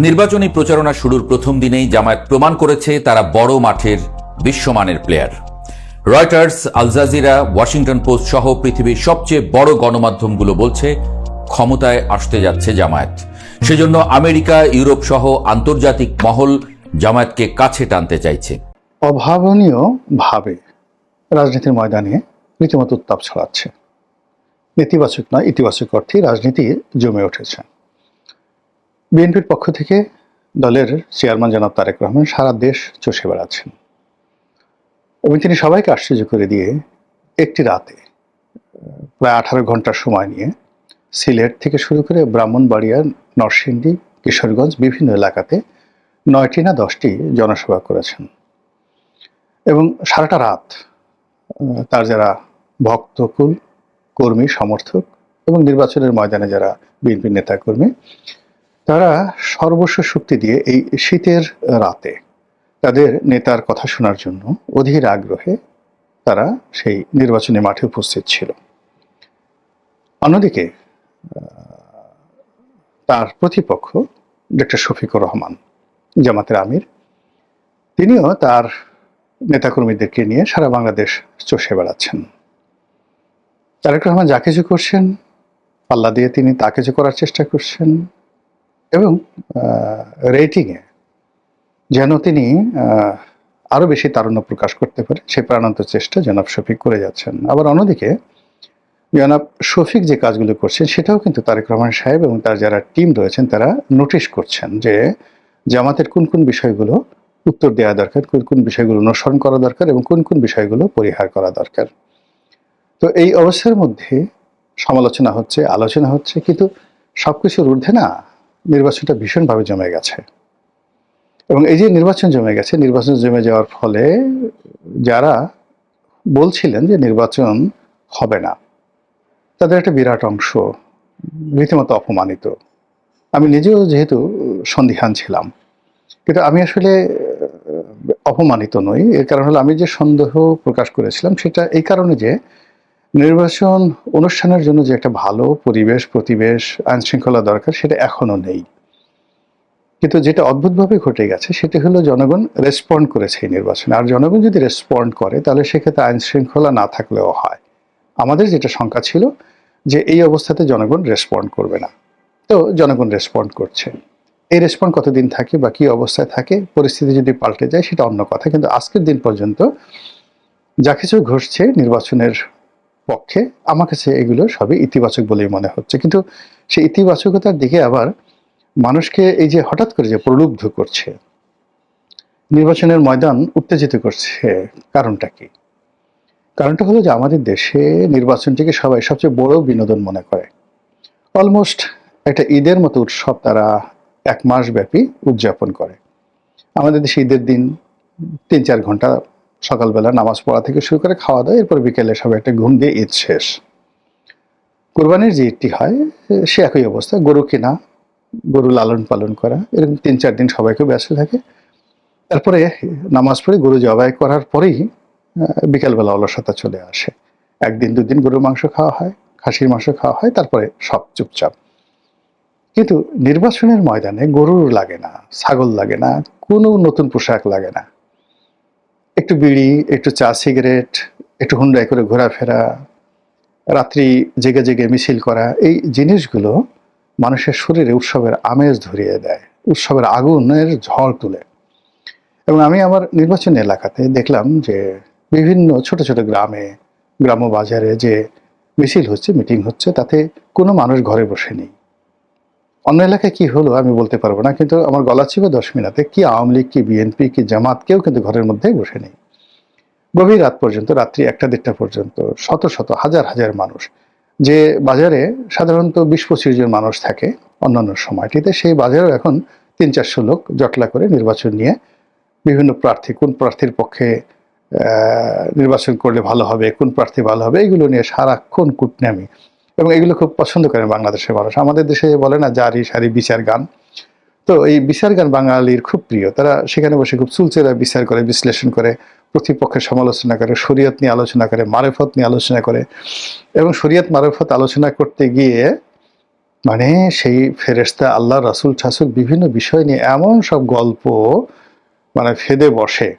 নির্বাচনী প্রচারণা শুরুর প্রথম দিনেই জামায়াত প্রমাণ করেছে তারা বড় মাঠের বিশ্বমানের player. Reuters, Al Jazeera, Washington Post সহ পৃথিবীর সবচেয়ে বড় গণমাধ্যমগুলো বলছে ক্ষমতায় আসতে যাচ্ছে জামায়াত। সেজন্য আমেরিকা, ইউরোপ সহ আন্তর্জাতিক মহল জামায়াতকে কাছে টানতে চাইছে। অভাবনীয় ভাবে রাজনীতির ময়দানে রীতিমতো উত্তাপ ছড়াচ্ছে। নেতিবাচক নয়, ইতিবাচক অর্থে রাজনীতি জমে উঠেছে। বিএনপির পক্ষ থেকে দলের চেয়ারম্যান জনাব তারেক রহমান সারা দেশ চষে বেড়াচ্ছেন এবং তিনি সবাইকে আশ্চর্য করে দিয়ে একটি রাতে প্রায় 18 ঘন্টার সময় নিয়ে সিলেট থেকে শুরু করে ব্রাহ্মণবাড়িয়া, নরসিংদী, কিশোরগঞ্জ বিভিন্ন এলাকাতে 9টি না 10টি জনসভা করেছেন এবং সারাটা রাত তার যারা ভক্তকুল, কর্মী, সমর্থক এবং নির্বাচনের ময়দানে যারা বিএনপির নেতাকর্মী, তারা সর্বস্ব শক্তি দিয়ে এই শীতের রাতে তাদের নেতার কথা শোনার জন্য অধীর আগ্রহে তারা সেই নির্বাচনী মাঠে উপস্থিত ছিল। অন্যদিকে তার প্রতিপক্ষ ডক্টর শফিকুর রহমান, জামাতের আমির, তিনিও তার নেতাকর্মীদেরকে নিয়ে সারা বাংলাদেশ চষে বেড়াচ্ছেন। তারেক রহমান যা কিছু করছেন, পাল্লা দিয়ে তিনি তা কিছু করার চেষ্টা করছেন এবং রেটিংয়ে যেন তিনি আরও বেশি তারুণ্য প্রকাশ করতে পারে সে প্রাণান্ত চেষ্টা জনাব শফিক করে যাচ্ছেন। আবার অন্যদিকে জনাব শফিক যে কাজগুলো করছেন সেটাও কিন্তু তারেক রহমান সাহেব এবং তার যারা টিম রয়েছেন তারা নোটিশ করছেন যে জামাতের কোন কোন বিষয়গুলো উত্তর দেওয়া দরকার, কোন কোন বিষয়গুলো অনুসরণ করা দরকার এবং কোন কোন বিষয়গুলো পরিহার করা দরকার। তো এই অবস্থার মধ্যে সমালোচনা হচ্ছে, আলোচনা হচ্ছে, কিন্তু সবকিছুর ঊর্ধ্বে না নির্বাচনটা ভীষণভাবে জমে গেছে এবং এই যে নির্বাচন জমে গেছে, নির্বাচন জমে যাওয়ার ফলে যারা বলছিলেন যে নির্বাচন হবে না তাদের একটা বিরাট অংশ রীতিমতো অপমানিত। আমি নিজেও যেহেতু সন্দিহান ছিলাম, কিন্তু আমি আসলে অপমানিত নই। এর কারণ হলো আমি যে সন্দেহ প্রকাশ করেছিলাম সেটা এই কারণে যে নির্বাচন অনুষ্ঠানের জন্য যে একটা ভালো পরিবেশ, প্রতিবেশ, আইন শৃঙ্খলা দরকার সেটা এখনো নেই। কিন্তু যেটা অদ্ভুতভাবে ঘটে গেছে সেটা হলো জনগণ রেসপন্ড করেছে এই নির্বাচনে। আর জনগণ যদি রেসপন্ড করে তাহলে সেক্ষেত্রে আইন শৃঙ্খলা না থাকলেও হয়। আমাদের যেটা শঙ্কা ছিল যে এই অবস্থাতে জনগণ রেসপন্ড করবে না, তো জনগণ রেসপন্ড করছে। এই রেসপন্ড কতদিন থাকে বা কী অবস্থায় থাকে, পরিস্থিতি যদি পাল্টে যায় সেটা অন্য কথা, কিন্তু আজকের দিন পর্যন্ত যা কিছু ঘটছে নির্বাচনের পক্ষে আমার কাছে এগুলো সবই ইতিবাচক বলেই মনে হচ্ছে। কিন্তু সেই ইতিবাচকতার দিকে আবার মানুষকে এই যে হঠাৎ করে যে প্রলুব্ধ করছে, নির্বাচনের ময়দান উত্তেজিত করছে, কারণটা কি? কারণটা হলো যে আমাদের দেশে নির্বাচনটিকে সবাই সবচেয়ে বড় বিনোদন মনে করে। অলমোস্ট একটা ঈদের মতো উৎসব তারা 1 মাস ব্যাপী উদযাপন করে। আমাদের দেশে ঈদের দিন 3-4 ঘন্টা সকালবেলা নামাজ পড়া থেকে শুরু করে খাওয়া দাওয়া, এরপর বিকেলে সবাই একটা ঘুম দিয়ে ঈদ শেষ। কোরবানির যে ঈদটি হয় সে একই অবস্থা, গরু কেনা, গরু লালন পালন করা, এরকম 3-4 দিন সবাইকে ব্যস্ত থাকে। তারপরে নামাজ পড়ে গরু জবাই করার পরেই বিকেলবেলা অলসতা চলে আসে। 1 দিন 2 দিন গরুর মাংস খাওয়া হয়, খাসির মাংস খাওয়া হয়, তারপরে সব চুপচাপ। কিন্তু নির্বাচনের ময়দানে গরুর লাগে না, ছাগল লাগে না, কোনো নতুন পোশাক লাগে না। একটু বিড়ি, একটু চা সিগারেট, একটু হুন্ডাই করে ঘোরাফেরা, রাত্রি জেগে জেগে মিছিল করা, এই জিনিসগুলো মানুষের শরীরে উৎসবের আমেজ ধরিয়ে দেয়, উৎসবের আগুনের ঝড় তুলে। এবং আমি আমার নির্বাচনী এলাকাতে দেখলাম যে বিভিন্ন ছোট ছোট গ্রামে, গ্রাম্য বাজারে যে মিছিল হচ্ছে, মিটিং হচ্ছে, তাতে কোনো মানুষ ঘরে বসে নেই। অন্য এলাকায় কি হলো আমি বলতে পারবো না, কিন্তু আমার গলা চিপে 10 মিনিটে কি আওয়ামী লীগ, কি বিএনপি, কি জামাত, কেউ কিন্তু ঘরের মধ্যে বসে নেই। গভীর রাত পর্যন্ত, রাত্রি 1টা-1:30 পর্যন্ত শত শত হাজার হাজার মানুষ, যে বাজারে সাধারণত 20-25 জন মানুষ থাকে অন্যান্য সময়টিতে, সেই বাজারেও এখন 300-400 লোক জটলা করে নির্বাচন নিয়ে বিভিন্ন প্রার্থী, কোন প্রার্থীর পক্ষে নির্বাচন করলে ভালো হবে, কোন প্রার্থী ভালো হবে, এগুলো নিয়ে সারাক্ষণ কুটনামি। এবং এগুলো খুব পছন্দ করেন বাংলাদেশের মানুষ। আমাদের দেশে বলে না জারি সারি বিচার গান, তো এই বিচার গান বাঙালির খুব প্রিয়। তারা সেখানে বসে খুব চুলচেরা বিচার করে, বিশ্লেষণ করে, প্রতিপক্ষের সমালোচনা করে, শরীয়ত নিয়ে আলোচনা করে, মারেফত নিয়ে আলোচনা করে। এবং শরীয়ত মারেফত আলোচনা করতে গিয়ে মানে সেই ফেরেশতা, আল্লাহ, রাসূল ঠাসুল বিভিন্ন বিষয় নিয়ে এমন সব গল্প মানে ফেদে বসে।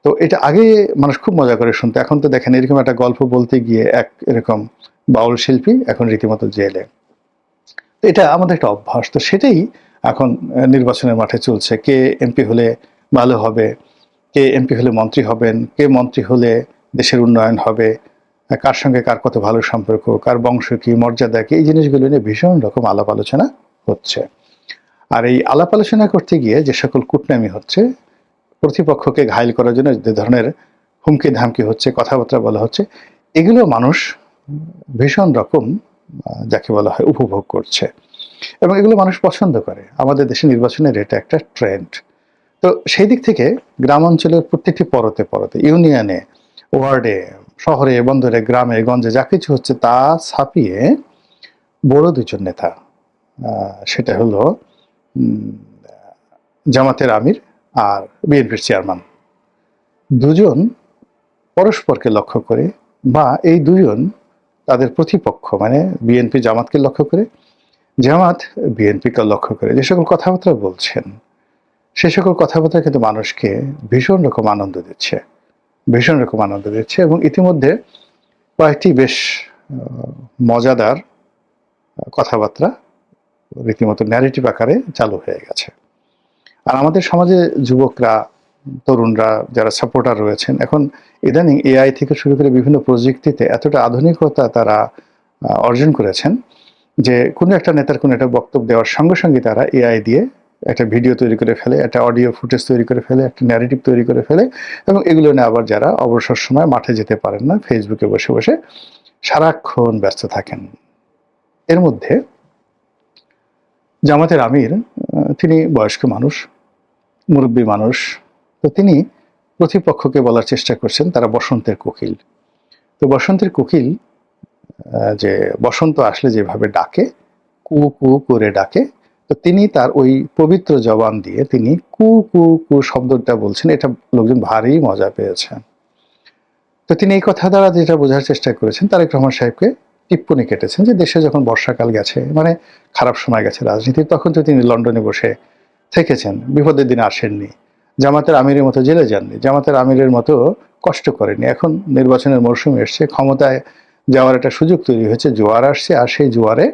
তো এটা আগে মানুষ খুব মজা করে শুনতো। এখন তো দেখেন এরকম একটা গল্প বলতে গিয়ে এক এরকম বাউল শিল্পী এখন রীতিমতো জেলে। তো এটা আমাদের একটা অভ্যাস। তো সেটাই এখন নির্বাচনের মাঠে চলছে। কে এমপি হলে ভালো হবে, কে এমপি হলে মন্ত্রী হবেন, কে মন্ত্রী হলে দেশের উন্নয়ন হবে, কার সঙ্গে কার কত ভালো সম্পর্ক, কার বংশ কি, মর্যাদা কি, এই জিনিসগুলো নিয়ে ভীষণ রকম আলাপ আলোচনা হচ্ছে। আর এই আলাপ আলোচনা করতে গিয়ে যে সকল কূটনামি হচ্ছে, প্রতিপক্ষকে ঘায়েল করার জন্য যে ধরনের হুমকি ধামকি হচ্ছে, কথাবার্তা বলা হচ্ছে, এগুলো মানুষ ভীষণ রকম যাকে বলা হয় উপভোগ করছে এবং এগুলো মানুষ পছন্দ করে। আমাদের দেশে নির্বাচনের এটা একটা ট্রেন্ড। তো সেই দিক থেকে গ্রাম অঞ্চলের প্রত্যেকটি পরতে পরতে, ইউনিয়নে, ওয়ার্ডে, শহরে, বন্দরে, গ্রামে, গঞ্জে যা কিছু হচ্ছে তা ছাপিয়ে বড় দুজন নেতা, সেটা হলো জামাতের আমির আর বিএনপির চেয়ারম্যান, দুজন পরস্পরকে লক্ষ্য করে বা এই দুজন তাদের প্রতিপক্ষ মানে বিএনপি জামাতকে লক্ষ্য করে, জামাত বিএনপিকে লক্ষ্য করে যে সকল কথাবার্তা বলছেন, সে সকল কথাবার্তা কিন্তু মানুষকে ভীষণ রকম আনন্দ দিচ্ছে, ভীষণ রকম আনন্দ দিচ্ছে এবং ইতিমধ্যে কয়েকটি বেশ মজাদার কথাবার্তা রীতিমতো ন্যারেটিভ আকারে চালু হয়ে গেছে। আর আমাদের সমাজে যুবকরা, তরুণরা যারা সাপোর্টার রয়েছেন, এখন ইদানিং এআই থেকে শুরু করে বিভিন্ন প্রযুক্তিতে এতটা আধুনিকতা তারা অর্জন করেছেন যে কোনো একটা নেতার কোনো একটা বক্তব্য দেওয়ার সঙ্গে সঙ্গে তারা এআই দিয়ে একটা ভিডিও তৈরি করে ফেলে, একটা অডিও ফুটেজ তৈরি করে ফেলে, একটা ন্যারেটিভ তৈরি করে ফেলে এবং এগুলো নিয়ে আবার যারা অবসর সময় মাঠে যেতে পারেন না, ফেসবুকে বসে বসে সারাক্ষণ ব্যস্ত থাকেন। এর মধ্যে জামাতের আমির, তিনি বয়স্ক মানুষ, মুরব্বী মানুষ, তো তিনি প্রতিপক্ষকে বলার চেষ্টা করছেন তারা বসন্তের কোকিল। তো বসন্তের কোকিল যে বসন্ত আসলে যেভাবে ডাকে, কু কু করে ডাকে, তো তিনি তার ওই পবিত্র জবান দিয়ে তিনি কু কু কু শব্দটা বলছেন, এটা লোকজন ভারী মজা পেয়েছেন। তো তিনি এই কথা দ্বারা যেটা বোঝার চেষ্টা করেছেন, তারেক রহমান সাহেবকে টিপ্পনি কেটেছেন যে দেশে যখন বর্ষাকাল গেছে, মানে খারাপ সময় গেছে রাজনীতির, তখন তো তিনি লন্ডনে বসে থেকেছেন, বিপদের দিনে আসেননি, জামাতের আমিরের মতো জেলে যাননি, জামাতের আমিরের মতো কষ্ট করেননি। এখন নির্বাচনের মরশুম এসছে, ক্ষমতায় যাওয়ার একটা সুযোগ তৈরি হয়েছে, জোয়ার আসছে, আর সেই জোয়ারে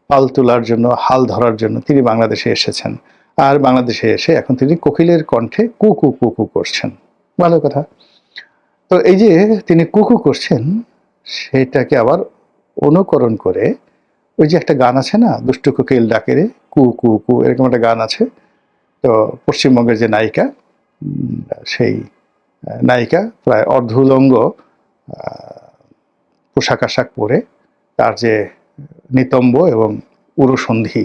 পাল তোলার জন্য, হাল ধরার জন্য তিনি বাংলাদেশে এসেছেন। আর বাংলাদেশে এসে এখন তিনি কোকিলের কণ্ঠে কু কু কু কু করছেন। ভালো কথা। তো এই যে তিনি কুকু করছেন, সেটাকে আবার অনুকরণ করে ওই যে একটা গান আছে না, দুষ্টু কোকিল ডাকে রে কু কু কু, এরকম একটা গান আছে। তো পশ্চিমবঙ্গের যে নায়িকা, সেই নায়িকা প্রায় অর্ধুলঙ্গ পোশাক আশাক পরে তার যে নিতম্ব এবং উরুসন্ধি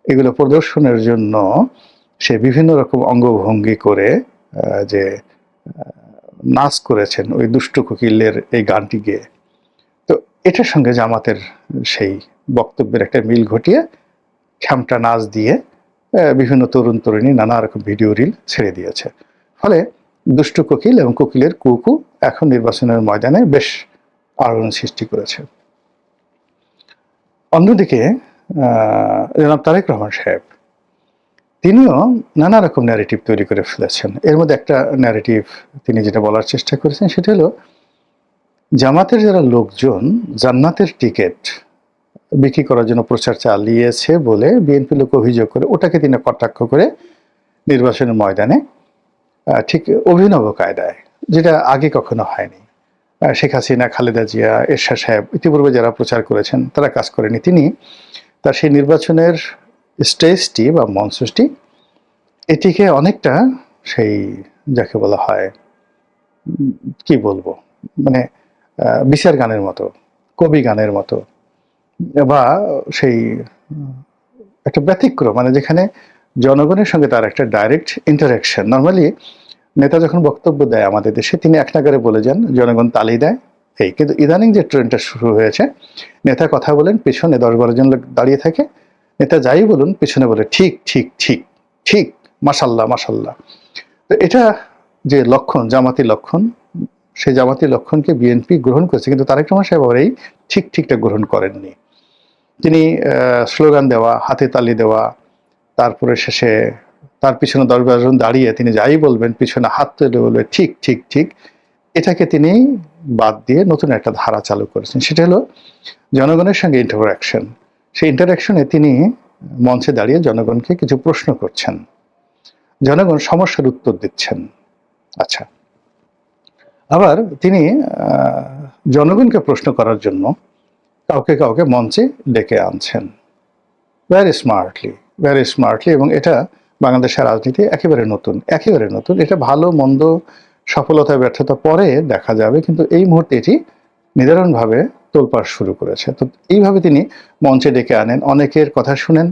এগুলো প্রদর্শনের জন্য সে বিভিন্ন রকম অঙ্গভঙ্গি করে যে নাচ করেছেন ওই দুষ্টু কোকিলের এই গানটি গেয়ে। তো এটার সঙ্গে জামাতের সেই বক্তব্যের একটা মিল ঘটিয়ে খ্যামটা নাচ দিয়ে বিভিন্ন তরুণ তরুণী নানা রকম ভিডিও রিল ছেড়ে দিয়েছে। ফলে দুষ্টু কোকিল এবং কোকিলের কুকু এখন নির্বাচনের ময়দানে বেশ আলোড়ন সৃষ্টি করেছে। অন্যদিকে জনাব তারেক রহমান সাহেব, তিনিও নানা রকম ন্যারেটিভ তৈরি করে ফেলেছেন। এর মধ্যে একটা ন্যারেটিভ তিনি যেটা বলার চেষ্টা করেছেন সেটা হলো জামাতের যারা লোকজন জান্নাতের টিকিট বিক্রি করার জন্য প্রচার চালিয়েছে বলে বিএনপি লোক অভিযোগ করে, ওটাকে তিনি কটাক্ষ করে নির্বাচনের ময়দানে ঠিক অভিনব কায়দায়, যেটা আগে কখনো হয়নি, শেখ হাসিনা, খালেদা জিয়া, এরশাদ সাহেব ইতিপূর্বে যারা প্রচার করেছেন তারা কাজ করেনি, তিনি তার সেই নির্বাচনের স্টেজটি বা মঞ্চটি এটিকে অনেকটা সেই যাকে বলা হয় কি বলবো, মানে বিচার গানের মতো, কবি গানের মতো, বা সেই একটা ব্যতিক্রম, মানে যেখানে জনগণের সঙ্গে তার একটা ডাইরেক্ট ইন্টারাকশন। নর্মালি নেতা যখন বক্তব্য দেয় আমাদের দেশে, তিনি এক নাগারে বলে যান, জনগণ তালি দেয়, এই। কিন্তু ইদানিং যে ট্রেন্ডটা শুরু হয়েছে, নেতা কথা বলেন, পেছনে 10-12 জন লোক দাঁড়িয়ে থাকে, নেতা যাই বলুন পেছনে বলে ঠিক ঠিক ঠিক ঠিক, মাশাল্লাহ মাশাল্লাহ। তো এটা যে লক্ষণ, জামাতি লক্ষণ, সেই জামাতি লক্ষণকে বিএনপি গ্রহণ করেছে, কিন্তু তারেক রহমান সাহেব আবার এই ঠিক ঠিকটা গ্রহণ করেননি। তিনি স্লোগান দেওয়া, হাতে তালি দেওয়া, তারপরে শেষে তার পিছনে 10-12 জন দাঁড়িয়ে তিনি যাই বলবেন পিছনে হাত তুলে বলবে ঠিক ঠিক ঠিক, এটাকে তিনি বাদ দিয়ে নতুন একটা ধারা চালু করেছেন। সেটা হলো জনগণের সঙ্গে ইন্টারঅ্যাকশন। সেই ইন্টারঅ্যাকশনে তিনি মঞ্চে দাঁড়িয়ে জনগণকে কিছু প্রশ্ন করছেন, জনগণ সমস্যার উত্তর দিচ্ছেন। আচ্ছা, আবার তিনি জনগণকে প্রশ্ন করার জন্য কাউকে কাউকে মঞ্চে ডেকে আনছেন ভেরি স্মার্টলি, এবং এটা বাংলাদেশের রাজনীতি একেবারে নতুন। এটা ভালো মন্দ, সফলতা ব্যর্থতা পরে দেখা যাবে, কিন্তু এই মুহূর্তে এটি নিদারুণভাবে তোলপাড় শুরু করেছে। তো এইভাবে তিনি মঞ্চে ডেকে আনেন, অনেকের কথা শুনেন,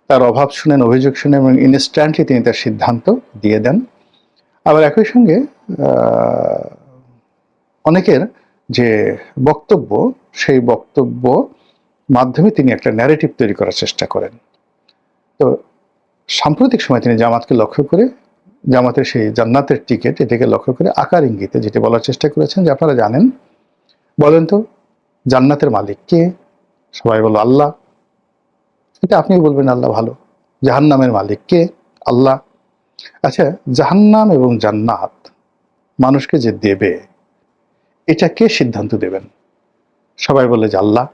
তার অভাব শুনেন, অভিযোগ শুনেন, এবং ইনস্ট্যান্টলি তিনি তার সিদ্ধান্ত দিয়ে দেন। আবার একই সঙ্গে অনেকের যে বক্তব্য, সেই বক্তব্য মাধ্যমে তিনি একটা ন্যারেটিভ তৈরি করার চেষ্টা করেন। তো সাম্প্রতিক সময় তিনি জামাতকে লক্ষ্য করে, জামাতের সেই জান্নাতের টিকিট এটাকে লক্ষ্য করে আকার ইঙ্গিতে যেটি বলার চেষ্টা করেছেন যে আপনারা জানেন, বলেন তো জান্নাতের মালিক কে? সবাই বলল আল্লাহ। এটা আপনি বলবেন আল্লাহ ভালো। জাহান্নামের মালিক কে? আল্লাহ। আচ্ছা, জাহান্নাম এবং জান্নাত মানুষকে যে দেবে, এটা কে সিদ্ধান্ত দেবেন? সবাই বলে যে আল্লাহ।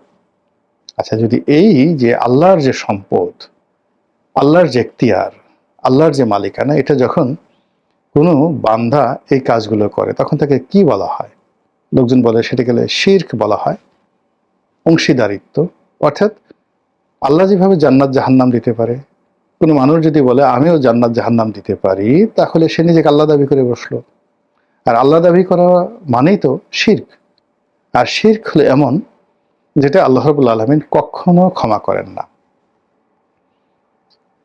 আচ্ছা, যদি এই যে আল্লাহর যে সম্পদ, আল্লাহর যে এখতিয়ার, আল্লাহর যে মালিকানা, এটা যখন কোনো বান্দা এই কাজগুলো করে তখন তাকে কি বলা হয়? লোকজন বলে সেটা গেলে শিরক বলা হয়, অংশীদারিত্ব। অর্থাৎ আল্লাহ যেভাবে জান্নাত জাহান্নাম দিতে পারে, কোনো মানুষ যদি বলে আমিও জান্নাত জাহান্নাম দিতে পারি, তাহলে সে নিজেকে আল্লাহ দাবি করে বসলো। আর আল্লাহ দাবি করা মানেই তো শিরক। আর শিরক হলো এমন যেটা আল্লাহ রাব্বুল আলামিন কখনো ক্ষমা করেন না।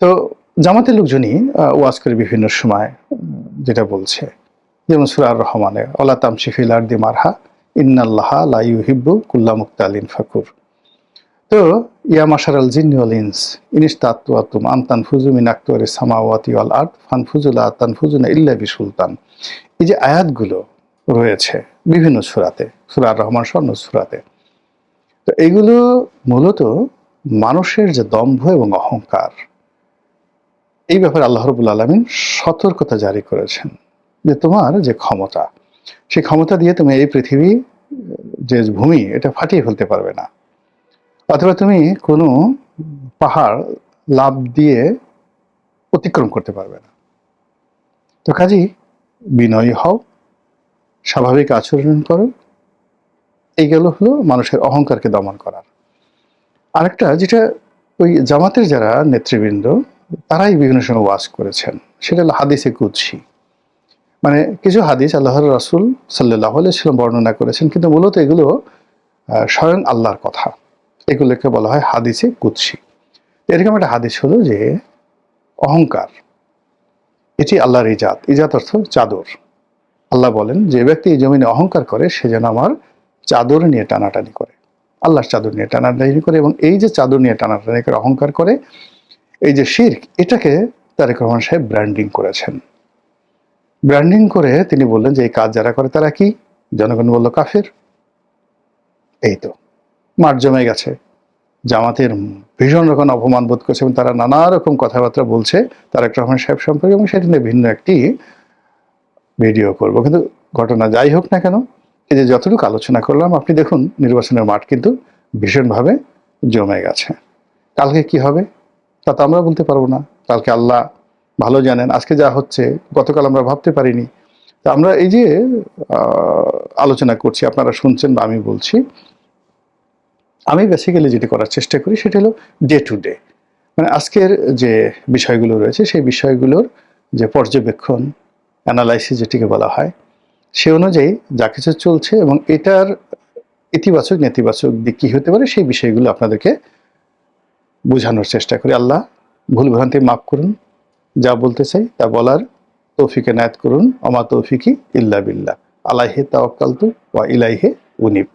তো জামাতের লোকজনই ওয়াজ করে বিভিন্ন সময় যেটা বলছে, যেমন সূরা আর রহমানে ওয়ালা তামশি ফিল আরদি মারহা ইন্নাল্লাহা লা ইউহিব্বু কুল্লা মুক্তালিন ফাকুর। তো ইয়া মাশারাল জিন্নি ওয়াল ইনস ইনিস্তাতুম আন তানফুজু মিন আকতারিস সামাওয়াতি ওয়াল আরদ ফানফুজু লা তানফুজুনা ইল্লা বিসুলতান। এই যে আয়াতগুলো রয়েছে বিভিন্ন সূরাতে, সূরা আর রহমান সহ অন্য সূরাতে, তো এইগুলো মূলত মানুষের যে দম্ভ এবং অহংকার, এই ব্যাপারে আল্লাহ রাব্বুল আলামিন সতর্কতা জারি করেছেন যে তোমার যে ক্ষমতা, সেই ক্ষমতা দিয়ে তুমি এই পৃথিবী যে ভূমি এটা ফাটিয়ে ফেলতে পারবে না, অথবা তুমি কোনো পাহাড় লাফ দিয়ে অতিক্রম করতে পারবে না। তো কাজেই বিনয়ী হও, স্বাভাবিক আচরণ করো। এইগুলো হলো মানুষের অহংকারকে দমন করার। আরেকটা যেটা ওই জামাতের যারা নেতৃবৃন্দ তারাই বিভিন্ন সময় ওয়াজ করেছেন, সেটা হলো হাদিসে কুদসি। মানে কিছু হাদিস আল্লাহর রাসূল সাল্লাল্লাহু আলাইহি ওয়াসাল্লাম বর্ণনা করেছেন, কিন্তু মূলত এগুলো স্বয়ং আল্লাহর কথা। এগুলোকে বলা হয় হাদিসে কুদসি। এরকম একটা হাদিস হলো যে অহংকার এটি আল্লাহর ইজাত অর্থ চাদর। আল্লাহ বলেন যে ব্যক্তি এই জমিনে অহংকার করে সে যেন আমার চাদর নিয়ে টানাটানি করে, আল্লাহর চাদর নিয়ে টানাটানি করে। এবং এই যে চাদর নিয়ে টানাটানি করে অহংকার করে, এই যে শিরক, এটাকে তারেক রহমান সাহেব ব্র্যান্ডিং করেছেন। ব্র্যান্ডিং করে তিনি বললেন যে এই কাজ যারা করে তারা কি? জনগণ বলল কাফের। এই তো মাঠ জমে গেছে, জামাতের ভীষণ রকম অপমান বোধ করছে এবং তারা নানা রকম কথাবার্তা বলছে তারেক রহমান সাহেব সম্পর্কে, এবং সেটা নিয়ে ভিন্ন একটি ভিডিও করব। কিন্তু ঘটনা যাই হোক না কেন, এই যে যতটুকু আলোচনা করলাম, আপনি দেখুন নির্বাচনের মাঠ কিন্তু ভীষণভাবে জমে গেছে। কালকে কি হবে তা তো আমরা বলতে পারবো না, কালকে আল্লাহ ভালো জানেন। আজকে যা হচ্ছে গতকাল আমরা ভাবতে পারিনি। তো আমরা এই যে আলোচনা করছি, আপনারা শুনছেন বা আমি বলছি, আমি বেসিক্যালি যেটি করার চেষ্টা করি সেটা হলো ডে টু ডে, মানে আজকের যে বিষয়গুলো রয়েছে সেই বিষয়গুলোর যে পর্যবেক্ষণ, অ্যানালাইসিস যেটিকে বলা হয়, সে অনুযায়ী যা কিছু চলছে এবং এটার ইতিবাচক নেতিবাচক দিক কী হতে পারে সেই বিষয়গুলো আপনাদেরকে বোঝানোর চেষ্টা করি। আল্লাহ ভুল ভ্রান্তি মাফ করুন, যা বলতে চাই তা বলার তৌফিক এনায়েত করুন। ওমা তৌফিকি ইল্লা বিল্লাহ, আলাইহি তাওয়াক্কালতু ওয়া ইলাইহি উনীব।